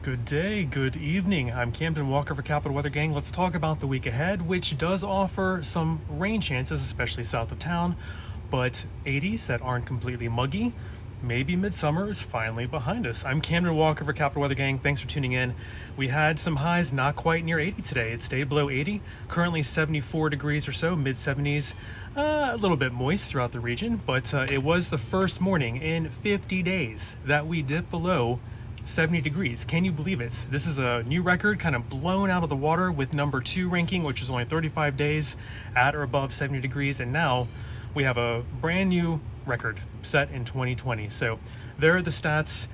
Good day, good evening. I'm Camden Walker for Capital Weather Gang. Let's talk about the week ahead, which does offer some rain chances, especially south of town, but 80s that aren't completely muggy. Maybe midsummer is finally behind us. I'm Camden Walker for Capital Weather Gang. Thanks for tuning in. We had some highs not quite near 80 today. It stayed below 80, currently 74 degrees or so, mid 70s. A little bit moist throughout the region, but it was the first morning in 50 days that we dipped below 70 degrees. Can you believe it? This is a new record, kind of blown out of the water with number 2 ranking, which is only 35 days at or above 70 degrees. And now we have a brand new record set in 2020. So there are the stats.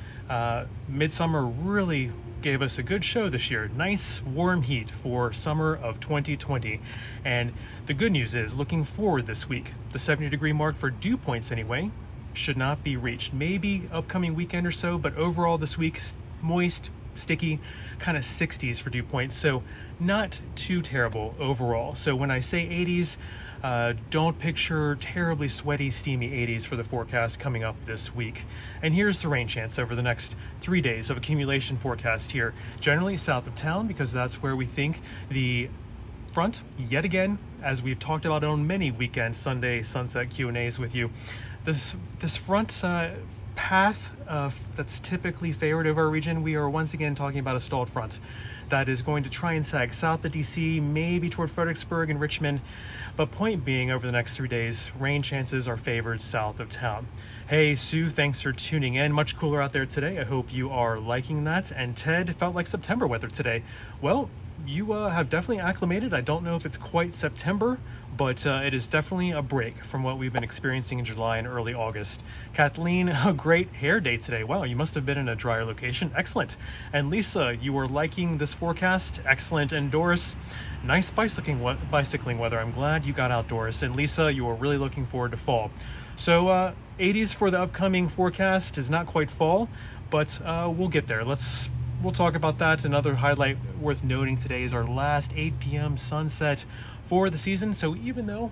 Midsummer really gave us a good show this year. Nice warm heat for summer of 2020. And the good news is, looking forward this week, the 70 degree mark for dew points anyway should not be reached. Maybe upcoming weekend or so, but overall this week, moist, sticky, kind of 60s for dew points. So not too terrible overall. So when I say 80s, don't picture terribly sweaty, steamy 80s for the forecast coming up this week. And here's the rain chance over the next 3 days of accumulation forecast here. Generally south of town, because that's where we think the front, yet again, as we've talked about on many weekend Sunday sunset Q&As with you, this front path that's typically favored over our region, we are once again talking about a stalled front that is going to try and sag south of DC, maybe toward Fredericksburg and Richmond. But point being, over the next 3 days, rain chances are favored south of town. Hey, Sue, thanks for tuning in. Much cooler out there today. I hope you are liking that. And Ted, felt like September weather today. Well, you have definitely acclimated. I don't know if it's quite September, but it is definitely a break from what we've been experiencing in July and early August. Kathleen, a great hair day today. Wow, you must have been in a drier location. Excellent. And Lisa, you are liking this forecast. Excellent. And Doris, nice bicycling weather. I'm glad you got outdoors. And Lisa, you are really looking forward to fall. So 80s for the upcoming forecast is not quite fall, but we'll get there. We'll talk about that. Another highlight worth noting today is our last 8 p.m. sunset for the season. So even though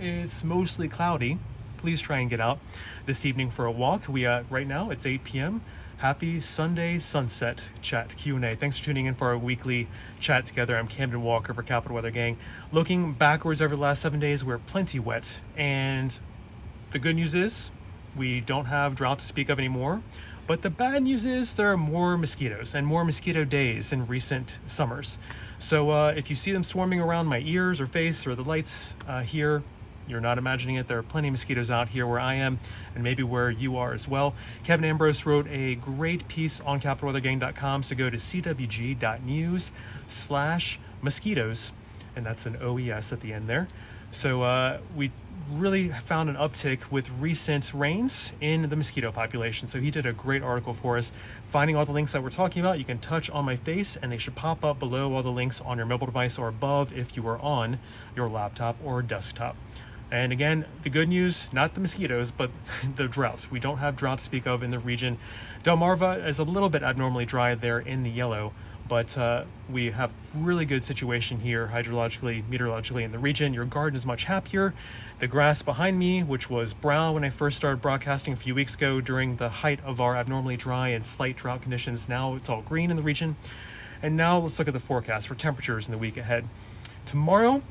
it's mostly cloudy, please try and get out this evening for a walk. Right now it's 8 p.m. Happy Sunday sunset chat Q&A. Thanks for tuning in for our weekly chat together. I'm Camden Walker for Capital Weather Gang. Looking backwards over the last 7 days, we're plenty wet. And the good news is we don't have drought to speak of anymore. But the bad news is there are more mosquitoes and more mosquito days in recent summers. So if you see them swarming around my ears or face or the lights here, you're not imagining it. There are plenty of mosquitoes out here where I am and maybe where you are as well. Kevin Ambrose wrote a great piece on capitalweathergang.com. So go to CWG.news/mosquitoes, and that's an OES at the end there. So we really found an uptick with recent rains in the mosquito population. So he did a great article for us, finding all the links that we're talking about. You can touch on my face and they should pop up below all the links on your mobile device or above if you are on your laptop or desktop. And again, the good news, not the mosquitoes, but the droughts. We don't have drought to speak of in the region. Delmarva is a little bit abnormally dry there in the yellow, but we have really good situation here hydrologically, meteorologically in the region. Your garden is much happier. The grass behind me, which was brown when I first started broadcasting a few weeks ago during the height of our abnormally dry and slight drought conditions, now it's all green in the region. And now let's look at the forecast for temperatures in the week ahead. Tomorrow,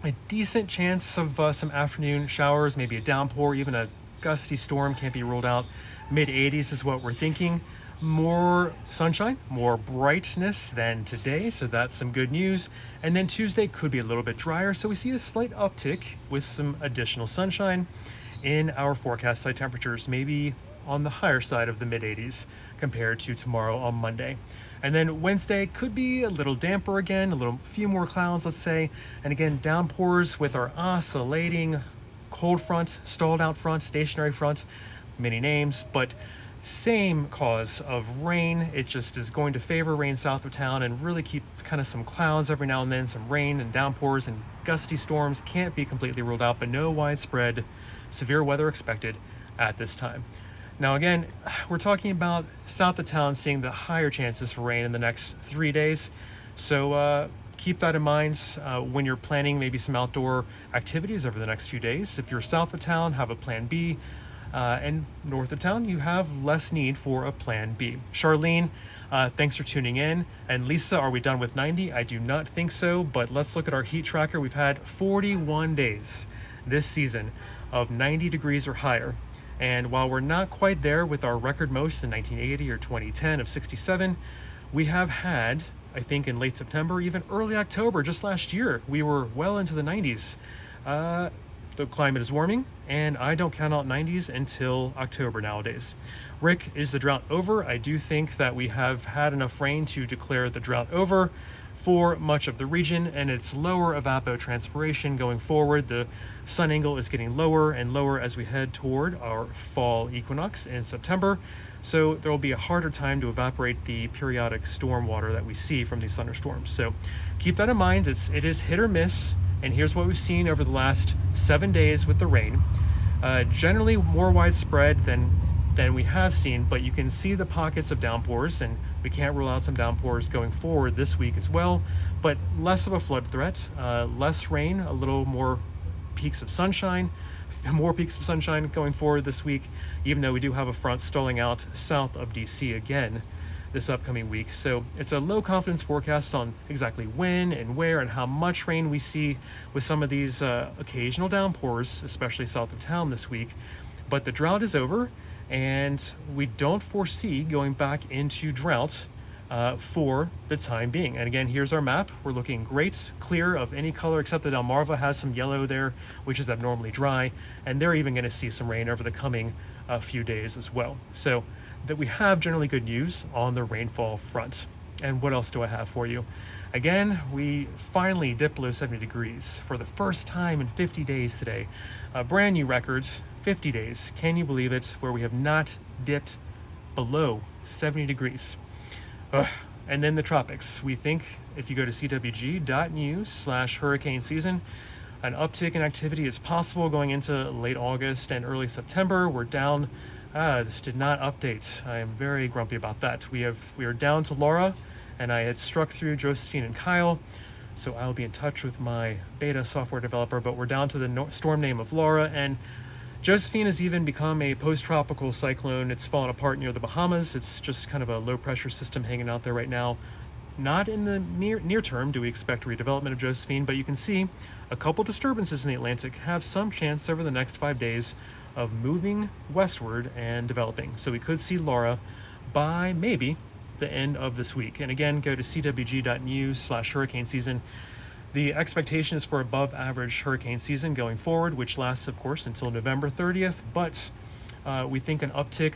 a decent chance of some afternoon showers, maybe a downpour, even a gusty storm can't be ruled out. Mid 80s is what we're thinking. More sunshine, more brightness than today, so that's some good news. And then Tuesday could be a little bit drier, so we see a slight uptick with some additional sunshine in our forecast side temperatures, maybe on the higher side of the mid 80s compared to tomorrow on Monday. And then Wednesday could be a little damper again, a few more clouds, let's say. And again, downpours with our oscillating cold front, stalled out front, stationary front, many names, but same cause of rain. It just is going to favor rain south of town and really keep kind of some clouds every now and then, some rain and downpours and gusty storms can't be completely ruled out, but no widespread severe weather expected at this time. Now again, we're talking about south of town seeing the higher chances for rain in the next 3 days. So keep that in mind when you're planning maybe some outdoor activities over the next few days. If you're south of town, have a plan B. And north of town, you have less need for a plan B. Charlene, Thanks for tuning in. And Lisa, are we done with 90? I do not think so, but let's look at our heat tracker. We've had 41 days this season of 90 degrees or higher. And while we're not quite there with our record most in 1980 or 2010 of 67, we have had, I think in late September, even early October, just last year, we were well into the 90s. The climate is warming, and I don't count out 90s until October nowadays. Rick, is the drought over? I do think that we have had enough rain to declare the drought over for much of the region, and it's lower evapotranspiration going forward. The sun angle is getting lower and lower as we head toward our fall equinox in September. So there will be a harder time to evaporate the periodic storm water that we see from these thunderstorms. So keep that in mind. It is hit or miss. And here's what we've seen over the last 7 days with the rain. Generally more widespread than we have seen, but you can see the pockets of downpours, and we can't rule out some downpours going forward this week as well, but less of a flood threat, less rain, a little more peaks of sunshine, more peaks of sunshine going forward this week, even though we do have a front stalling out south of DC again this upcoming week. So it's a low confidence forecast on exactly when and where and how much rain we see with some of these occasional downpours, especially south of town this week. But the drought is over, and we don't foresee going back into drought for the time being. And again, here's our map. We're looking great, clear of any color except the Delmarva has some yellow there, which is abnormally dry, and they're even going to see some rain over the coming few days as well. So that we have generally good news on the rainfall front. And what else do I have for you? Again, we finally dipped below 70 degrees for the first time in 50 days today. Brand new records, 50 days. Can you believe it? Where we have not dipped below 70 degrees. And then the tropics. We think if you go to CWG.news/HurricaneSeason, an uptick in activity is possible going into late August and early September. We're down. This did not update. I am very grumpy about that. We are down to Laura, and I had struck through Josephine and Kyle, so I'll be in touch with my beta software developer, but we're down to the storm name of Laura, and Josephine has even become a post-tropical cyclone. It's fallen apart near the Bahamas. It's just kind of a low-pressure system hanging out there right now. Not in the near term do we expect redevelopment of Josephine, but you can see a couple disturbances in the Atlantic have some chance over the next 5 days of moving westward and developing. So we could see Laura by maybe the end of this week. And again, go to CWG.news/HurricaneSeason. The expectation is for above average hurricane season going forward, which lasts, of course, until November 30th. But we think a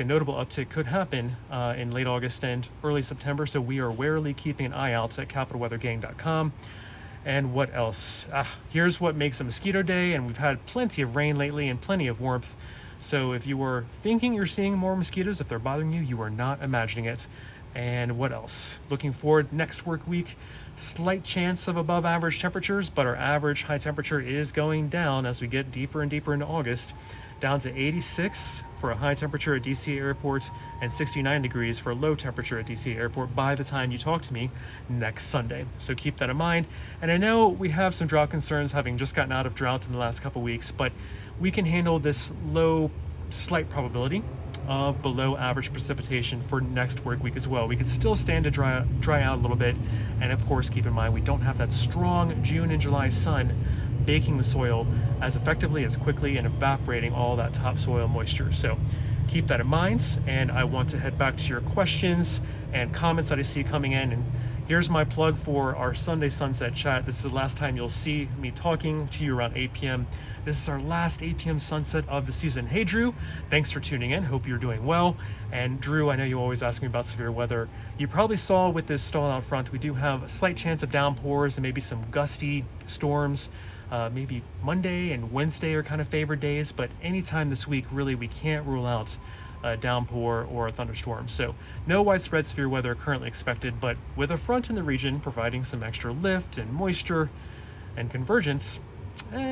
notable uptick could happen in late August and early September. So we are warily keeping an eye out at capitalweathergang.com. And what else? Here's what makes a mosquito day. And we've had plenty of rain lately and plenty of warmth. So if you were thinking you're seeing more mosquitoes, if they're bothering you, you are not imagining it. And what else? Looking forward next work week, slight chance of above average temperatures, but our average high temperature is going down as we get deeper and deeper into August, down to 86 for a high temperature at DC Airport and 69 degrees for a low temperature at DC Airport by the time you talk to me next Sunday. So keep that in mind. And I know we have some drought concerns, having just gotten out of drought in the last couple weeks, but we can handle this low, slight probability of below average precipitation for next work week as well. We could still stand to dry out a little bit, and of course keep in mind we don't have that strong June and July sun baking the soil as effectively, as quickly, and evaporating all that topsoil moisture. So keep that in mind, and I want to head back to your questions and comments that I see coming in. And here's my plug for our Sunday Sunset Chat. This is the last time you'll see me talking to you around 8 p.m. This is our last 8 p.m. sunset of the season. Hey, Drew, thanks for tuning in. Hope you're doing well. And Drew, I know you always ask me about severe weather. You probably saw with this stall out front, we do have a slight chance of downpours and maybe some gusty storms. Maybe Monday and Wednesday are kind of favored days, but anytime this week, really, we can't rule out a downpour or a thunderstorm. So no widespread severe weather currently expected, but with a front in the region providing some extra lift and moisture and convergence,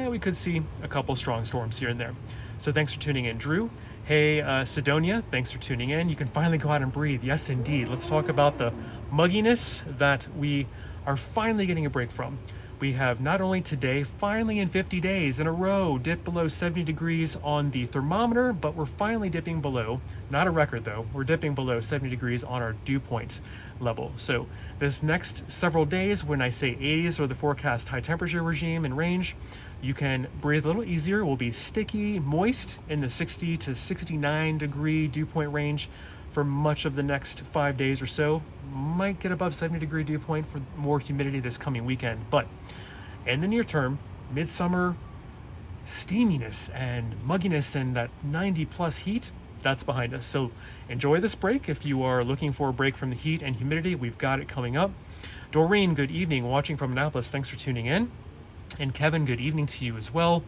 we could see a couple strong storms here and there. So thanks for tuning in, Drew. Hey, Sidonia, thanks for tuning in. You can finally go out and breathe. Yes, indeed. Let's talk about the mugginess that we are finally getting a break from. We have not only today, finally in 50 days in a row, dipped below 70 degrees on the thermometer, but we're finally dipping below, not a record though, we're dipping below 70 degrees on our dew point level. So this next several days, when I say 80s or the forecast high temperature regime and range, you can breathe a little easier. It will be sticky, moist in the 60 to 69 degree dew point range for much of the next 5 days or so. Might get above 70 degree dew point for more humidity this coming weekend. But in the near term, midsummer steaminess and mugginess and that 90 plus heat, that's behind us. So enjoy this break. If you are looking for a break from the heat and humidity, we've got it coming up. Doreen, good evening, watching from Annapolis. Thanks for tuning in. And Kevin, good evening to you as well.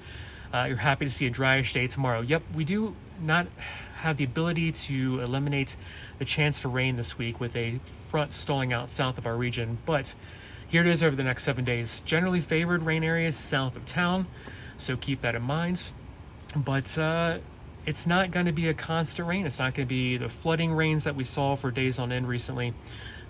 You're happy to see a dryish day tomorrow. Yep, we do not have the ability to eliminate the chance for rain this week with a front stalling out south of our region, but here it is over the next 7 days. Generally favored rain areas south of town, so keep that in mind. But it's not going to be a constant rain. It's not going to be the flooding rains that we saw for days on end recently.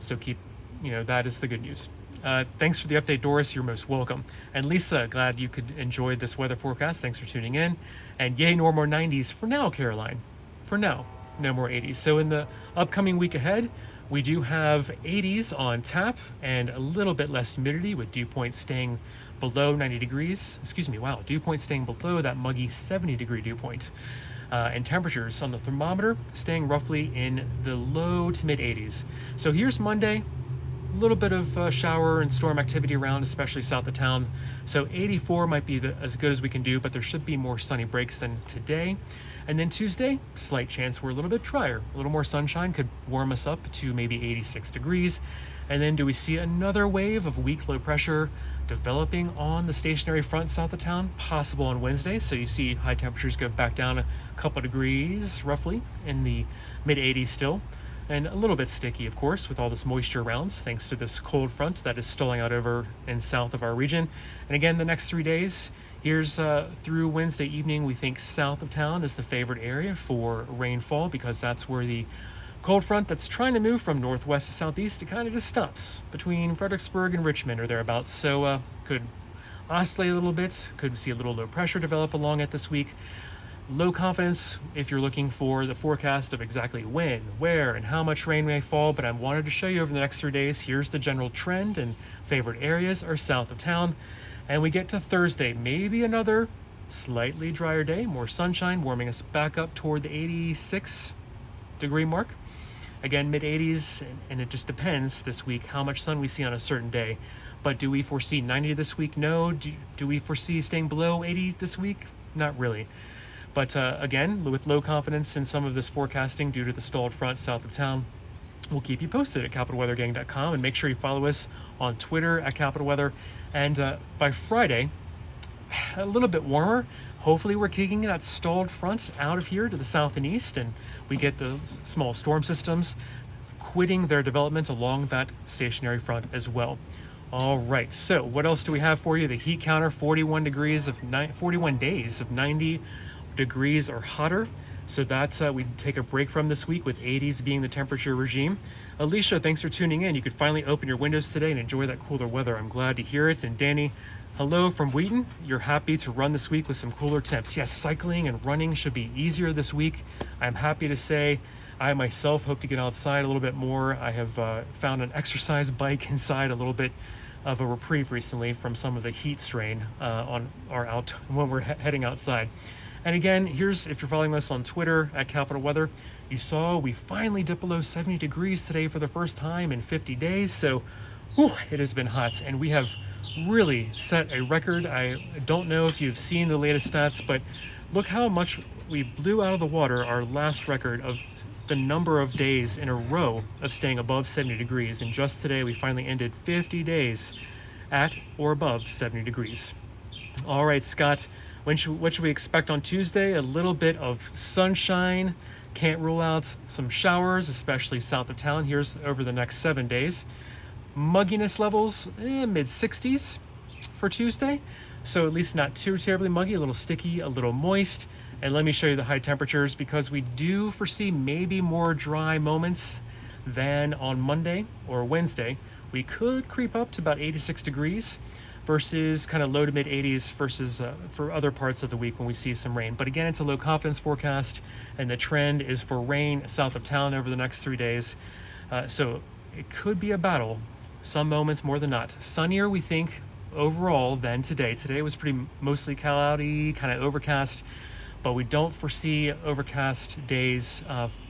So keep, that is the good news. Thanks for the update, Doris. You're most welcome. And Lisa, glad you could enjoy this weather forecast. Thanks for tuning in. And yay, no more 90s for now, Caroline. For now, no more 80s. So in the upcoming week ahead, we do have 80s on tap and a little bit less humidity with dew point staying below 90 degrees. Wow, dew point staying below that muggy 70 degree dew point. And temperatures on the thermometer staying roughly in the low to mid 80s. So here's Monday. A little bit of shower and storm activity around, especially south of town. So 84 might be as good as we can do, but there should be more sunny breaks than today. And then Tuesday, slight chance we're a little bit drier. A little more sunshine could warm us up to maybe 86 degrees. And then do we see another wave of weak low pressure developing on the stationary front south of town? Possible on Wednesday. So you see high temperatures go back down a couple degrees roughly in the mid 80s still. And a little bit sticky, of course, with all this moisture around, thanks to this cold front that is stalling out over and south of our region. And again, the next 3 days, here's through Wednesday evening, we think south of town is the favored area for rainfall because that's where the cold front that's trying to move from northwest to southeast, it kind of just stops between Fredericksburg and Richmond or thereabouts. So could oscillate a little bit, could see a little low pressure develop along it this week. Low confidence if you're looking for the forecast of exactly when, where, and how much rain may fall, but I wanted to show you over the next 3 days, here's the general trend, and favorite areas are south of town. And we get to Thursday, maybe another slightly drier day, more sunshine, warming us back up toward the 86 degree mark. Again, mid 80s, and it just depends this week how much sun we see on a certain day. But do we foresee 90 this week? No. Do we foresee staying below 80 this week? Not really. But again, with low confidence in some of this forecasting due to the stalled front south of town, we'll keep you posted at capitalweathergang.com, and make sure you follow us on Twitter at Capital Weather. And by Friday, a little bit warmer. Hopefully we're kicking that stalled front out of here to the south and east, and we get the small storm systems quitting their development along that stationary front as well. All right, so what else do we have for you? The heat counter, 41 days of 90 degrees or hotter. So that's we take a break from this week, with 80s being the temperature regime. Alicia, thanks for tuning in. You could finally open your windows today and enjoy that cooler weather. I'm glad to hear it. And Danny, hello from Wheaton. You're happy to run this week with some cooler temps. Yes, cycling and running should be easier this week. I'm happy to say I myself hope to get outside a little bit more. I have found an exercise bike inside, a little bit of a reprieve recently from some of the heat strain on our out when we're heading outside. And again, here's, if you're following us on Twitter at Capital Weather, you saw we finally dipped below 70 degrees today for the first time in 50 days. So it has been hot, and we have really set a record. I don't know if you've seen the latest stats, but look how much we blew out of the water our last record of the number of days in a row of staying above 70 degrees. And just today, we finally ended 50 days at or above 70 degrees. All right, Scott, what should we expect on Tuesday? A little bit of sunshine. Can't rule out some showers, especially south of town. Here's over the next 7 days. Mugginess levels, mid 60s for Tuesday. So at least not too terribly muggy, a little sticky, a little moist. And let me show you the high temperatures, because we do foresee maybe more dry moments than on Monday or Wednesday. We could creep up to about 86 degrees. versus kind of low to mid 80s versus for other parts of the week when we see some rain. But again, it's a low confidence forecast, and the trend is for rain south of town over the next 3 days. So it could be a battle, some moments more than not. Sunnier, we think, overall than today. Today was pretty mostly cloudy, kind of overcast, but we don't foresee overcast days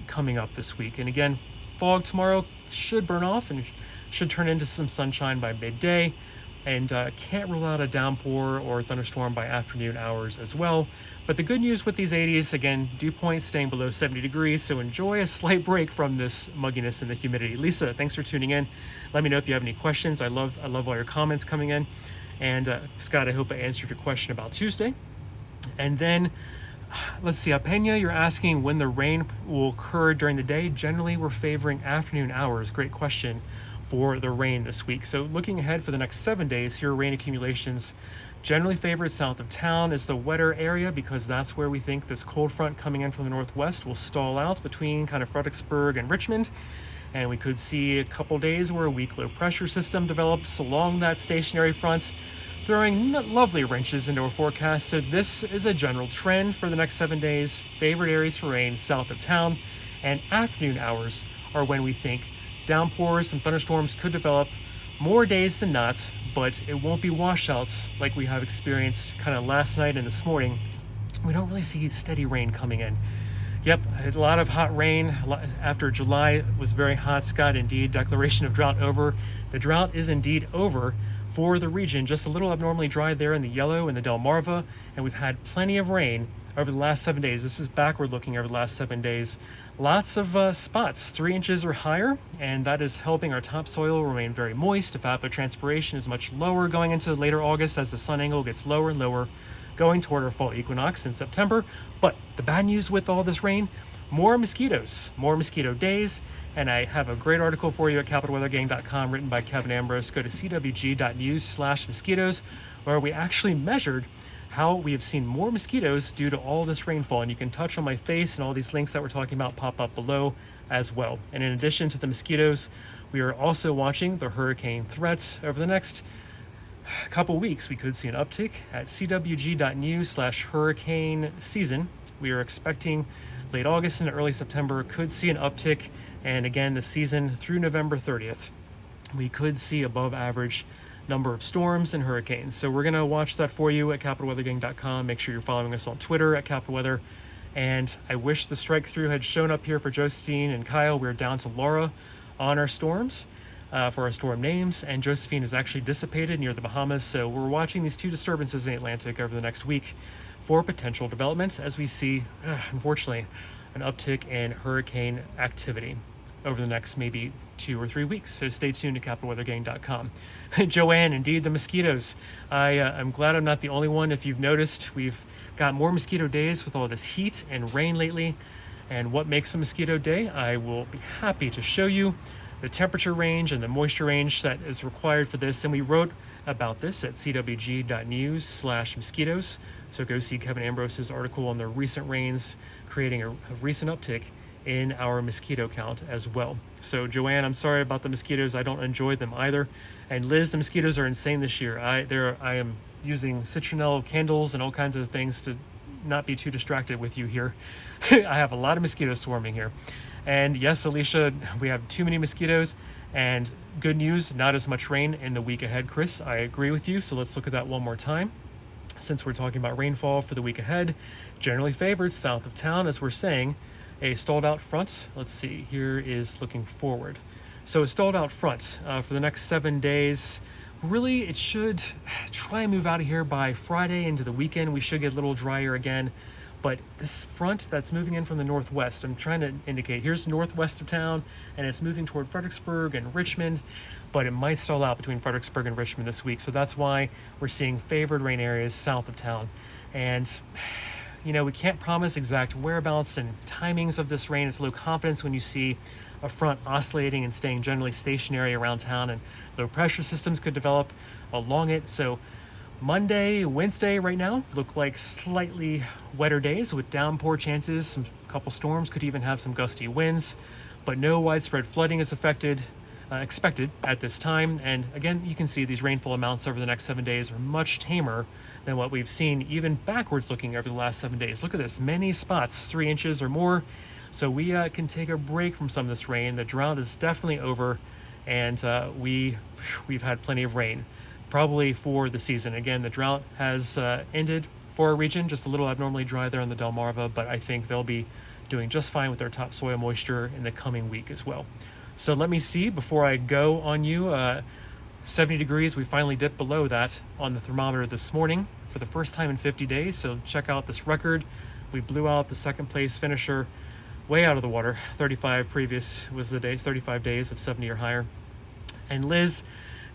coming up this week. And again, fog tomorrow should burn off and should turn into some sunshine by midday, and can't rule out a downpour or thunderstorm by afternoon hours as well. But the good news with these 80s, again, dew point staying below 70 degrees, so enjoy a slight break from this mugginess and the humidity. Lisa, thanks for tuning in. Let me know if you have any questions. I love all your comments coming in. And Scott, I hope I answered your question about Tuesday. And then, let's see, Apena, you're asking when the rain will occur during the day. Generally, we're favoring afternoon hours. Great question for the rain this week. So looking ahead for the next 7 days, here rain accumulations generally favored south of town is the wetter area, because that's where we think this cold front coming in from the northwest will stall out between kind of Fredericksburg and Richmond. And we could see a couple days where a weak low pressure system develops along that stationary front, throwing lovely wrenches into our forecast. So this is a general trend for the next 7 days. Favorite areas for rain south of town, and afternoon hours are when we think downpours and thunderstorms could develop more days than not, but it won't be washouts like we have experienced kind of last night and this morning. We don't really see steady rain coming in. Yep, a lot of hot rain after July was very hot, Scott. Indeed, declaration of drought over. The drought is indeed over for the region, just a little abnormally dry there in the Yellow and the Delmarva, and we've had plenty of rain over the last 7 days. This is backward looking over the last 7 days. Lots of spots, 3 inches or higher, and that is helping our topsoil remain very moist. Evapotranspiration is much lower going into later August as the sun angle gets lower and lower, going toward our fall equinox in September. But the bad news with all this rain, more mosquitoes, more mosquito days. And I have a great article for you at capitalweathergang.com written by Kevin Ambrose. Go to CWG.news/mosquitoes, where we actually measured how we have seen more mosquitoes due to all this rainfall. And you can touch on my face, and all these links that we're talking about pop up below as well. And in addition to the mosquitoes, we are also watching the hurricane threat. Over the next couple weeks, we could see an uptick at CWG.news/HurricaneSeason. We are expecting late August and early September could see an uptick. And again, the season through November 30th, we could see above average number of storms and hurricanes. So we're going to watch that for you at capitalweathergang.com. Make sure you're following us on Twitter at capitalweather. And I wish the strike through had shown up here for Josephine and Kyle. We're down to Laura on our storms for our storm names, and Josephine is actually dissipated near the Bahamas. So we're watching these 2 disturbances in the Atlantic over the next week for potential development as we see, unfortunately, an uptick in hurricane activity over the next maybe 2 or 3 weeks. So stay tuned to capitalweathergang.com. Joanne, indeed, the mosquitoes. I'm glad I'm not the only one. If you've noticed, we've got more mosquito days with all this heat and rain lately. And what makes a mosquito day? I will be happy to show you the temperature range and the moisture range that is required for this. And we wrote about this at CWG.news/mosquitoes. So go see Kevin Ambrose's article on the recent rains, creating a recent uptick in our mosquito count as well. So Joanne, I'm sorry about the mosquitoes. I don't enjoy them either. And Liz, the mosquitoes are insane this year. I am using citronelle candles and all kinds of things to not be too distracted with you here. I have a lot of mosquitoes swarming here. And yes, Alicia, we have too many mosquitoes. And good news, not as much rain in the week ahead. Chris, I agree with you. So let's look at that one more time. Since we're talking about rainfall for the week ahead, generally favored south of town, as we're saying, a stalled out front. Let's see, here is looking forward. So a stalled out front for the next 7 days. Really, it should try and move out of here by Friday into the weekend. We should get a little drier again. But this front that's moving in from the northwest, I'm trying to indicate, here's northwest of town, and it's moving toward Fredericksburg and Richmond, but it might stall out between Fredericksburg and Richmond this week. So that's why we're seeing favored rain areas south of town. And you know, we can't promise exact whereabouts and timings of this rain. It's low confidence when you see a front oscillating and staying generally stationary around town, and low pressure systems could develop along it. So Monday, Wednesday right now look like slightly wetter days with downpour chances. Some couple storms, could even have some gusty winds, but no widespread flooding is affected. expected at this time. And again, you can see these rainfall amounts over the next 7 days are much tamer than what we've seen even backwards looking over the last 7 days. Look at this, many spots, 3 inches or more. So we can take a break from some of this rain. The drought is definitely over, and we've had plenty of rain, probably for the season. Again, the drought has ended for our region, just a little abnormally dry there in the Delmarva, but I think they'll be doing just fine with their topsoil moisture in the coming week as well. So let me see, before I go on you, 70 degrees, we finally dipped below that on the thermometer this morning for the first time in 50 days. So check out this record. We blew out the second place finisher way out of the water. 35 previous was the days, 35 days of 70 or higher. And Liz,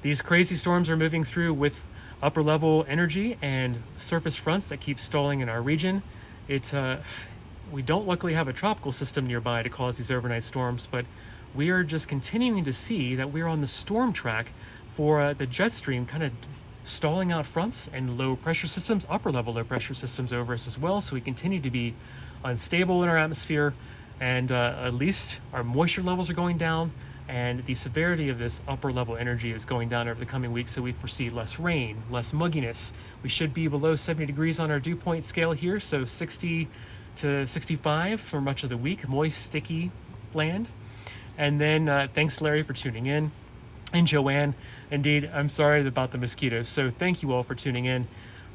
these crazy storms are moving through with upper level energy and surface fronts that keep stalling in our region. We don't luckily have a tropical system nearby to cause these overnight storms, but we are just continuing to see that we're on the storm track for the jet stream kind of stalling out fronts and low pressure systems, upper level low pressure systems over us as well. So we continue to be unstable in our atmosphere, and at least our moisture levels are going down, and the severity of this upper level energy is going down over the coming weeks. So we foresee less rain, less mugginess. We should be below 70 degrees on our dew point scale here, so 60 to 65 for much of the week, moist, sticky land. And then thanks, Larry, for tuning in, and Joanne. Indeed, I'm sorry about the mosquitoes, so thank you all for tuning in.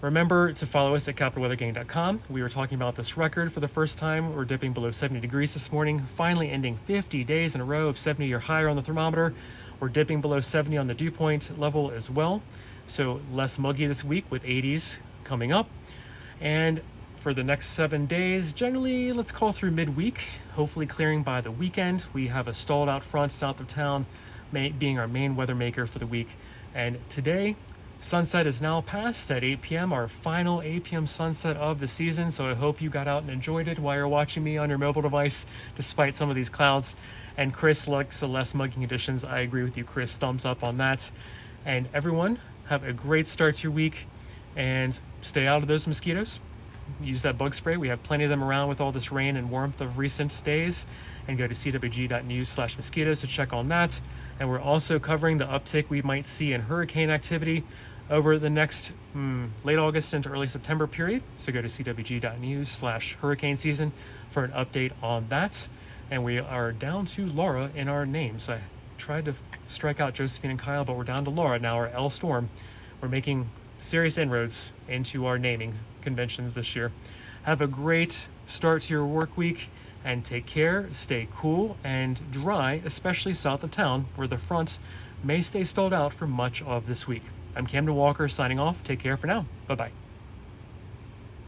Remember to follow us at capitalweathergang.com. We were talking about this record for the first time. We're dipping below 70 degrees this morning, finally ending 50 days in a row of 70 or higher on the thermometer. We're dipping below 70 on the dew point level as well, so less muggy this week with 80s coming up. And for the next 7 days, generally, let's call through midweek, hopefully clearing by the weekend. We have a stalled out front south of town, being our main weather maker for the week. And today, sunset is now past at 8 p.m., our final 8 p.m. sunset of the season. So I hope you got out and enjoyed it while you're watching me on your mobile device, despite some of these clouds. And Chris likes the less mugging conditions. I agree with you, Chris. Thumbs up on that. And everyone, have a great start to your week, and stay out of those mosquitoes. Use that bug spray. We have plenty of them around with all this rain and warmth of recent days. And go to CWG.news/mosquitoes to check on that. And we're also covering the uptick we might see in hurricane activity over the next late August into early September period. So go to CWG.news/HurricaneSeason for an update on that. And we are down to Laura in our names. I tried to strike out Josephine and Kyle, but we're down to Laura now, our L storm. We're making serious inroads into our naming conventions this year. Have a great start to your work week, and take care, stay cool and dry, especially south of town, where the front may stay stalled out for much of this week. I'm Camden Walker signing off. Take care for now. Bye-bye.